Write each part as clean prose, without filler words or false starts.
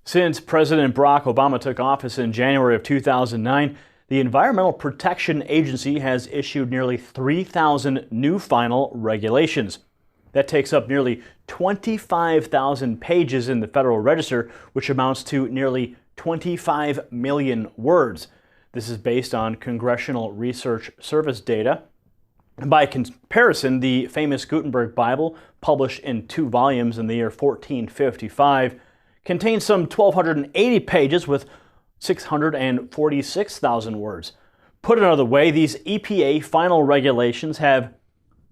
Since President Barack Obama took office in January of 2009, the Environmental Protection Agency has issued nearly 3,000 new final regulations. That takes up nearly 25,000 pages in the Federal Register, which amounts to nearly 25 million words. This is based on Congressional Research Service data. By comparison, the famous Gutenberg Bible, published in 2 volumes in the year 1455, contains some 1,280 pages with 646,000 words. Put another way, these EPA final regulations have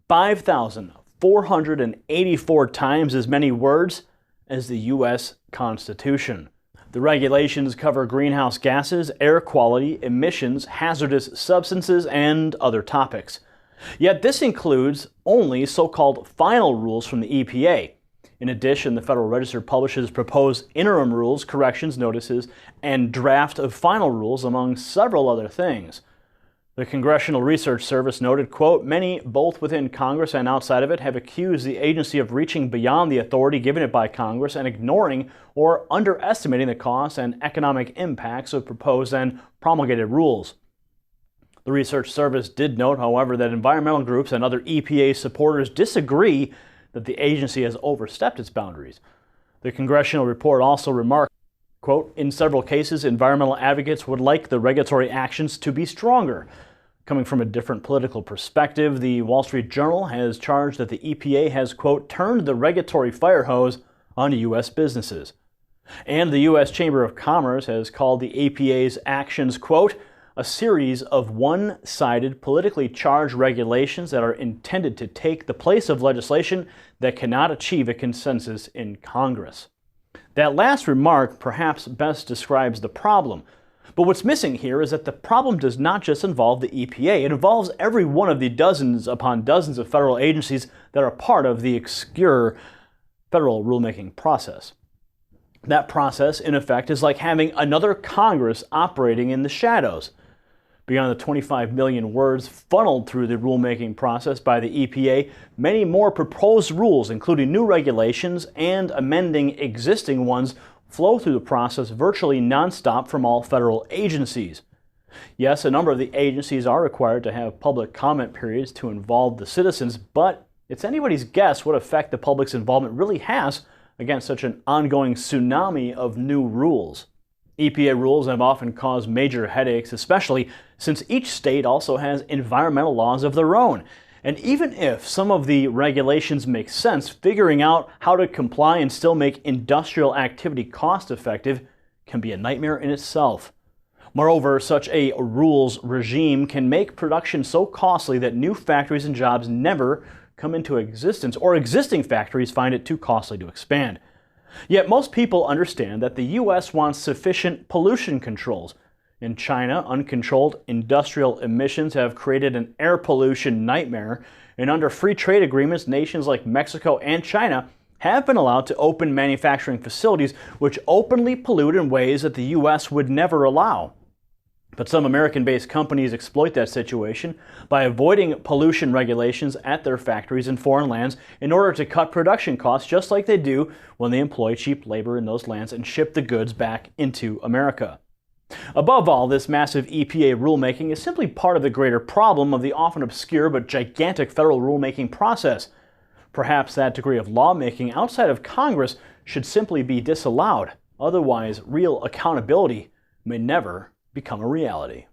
5,484 times as many words as the U.S. Constitution. The regulations cover greenhouse gases, air quality, emissions, hazardous substances, and other topics. Yet this includes only so-called final rules from the EPA. In addition, the Federal Register publishes proposed interim rules, corrections notices, and draft of final rules, among several other things. The Congressional Research Service noted, quote, "Many, both within Congress and outside of it, have accused the agency of reaching beyond the authority given it by Congress and ignoring or underestimating the costs and economic impacts of proposed and promulgated rules." The Research Service did note, however, that environmental groups and other EPA supporters disagree that the agency has overstepped its boundaries. The congressional report also remarked, quote, "In several cases, environmental advocates would like the regulatory actions to be stronger." Coming from a different political perspective, the Wall Street Journal has charged that the EPA has, quote, "turned the regulatory fire hose on U.S. businesses." And the U.S. Chamber of Commerce has called the EPA's actions, quote, "a series of one-sided, politically charged regulations that are intended to take the place of legislation that cannot achieve a consensus in Congress." That last remark perhaps best describes the problem. But what's missing here is that the problem does not just involve the EPA. It involves every one of the dozens upon dozens of federal agencies that are part of the obscure federal rulemaking process. That process, in effect, is like having another Congress operating in the shadows. Beyond the 25 million words funneled through the rulemaking process by the EPA, many more proposed rules, including new regulations and amending existing ones, flow through the process virtually nonstop from all federal agencies. Yes, a number of the agencies are required to have public comment periods to involve the citizens, but it's anybody's guess what effect the public's involvement really has against such an ongoing tsunami of new rules. EPA rules have often caused major headaches, especially since each state also has environmental laws of their own. And even if some of the regulations make sense, figuring out how to comply and still make industrial activity cost-effective can be a nightmare in itself. Moreover, such a rules regime can make production so costly that new factories and jobs never come into existence, or existing factories find it too costly to expand. Yet most people understand that the U.S. wants sufficient pollution controls. In China, uncontrolled industrial emissions have created an air pollution nightmare, and under free trade agreements, nations like Mexico and China have been allowed to open manufacturing facilities which openly pollute in ways that the U.S. would never allow. But some American-based companies exploit that situation by avoiding pollution regulations at their factories in foreign lands in order to cut production costs, just like they do when they employ cheap labor in those lands and ship the goods back into America. Above all, this massive EPA rulemaking is simply part of the greater problem of the often obscure but gigantic federal rulemaking process. Perhaps that degree of lawmaking outside of Congress should simply be disallowed. Otherwise, real accountability may never become a reality.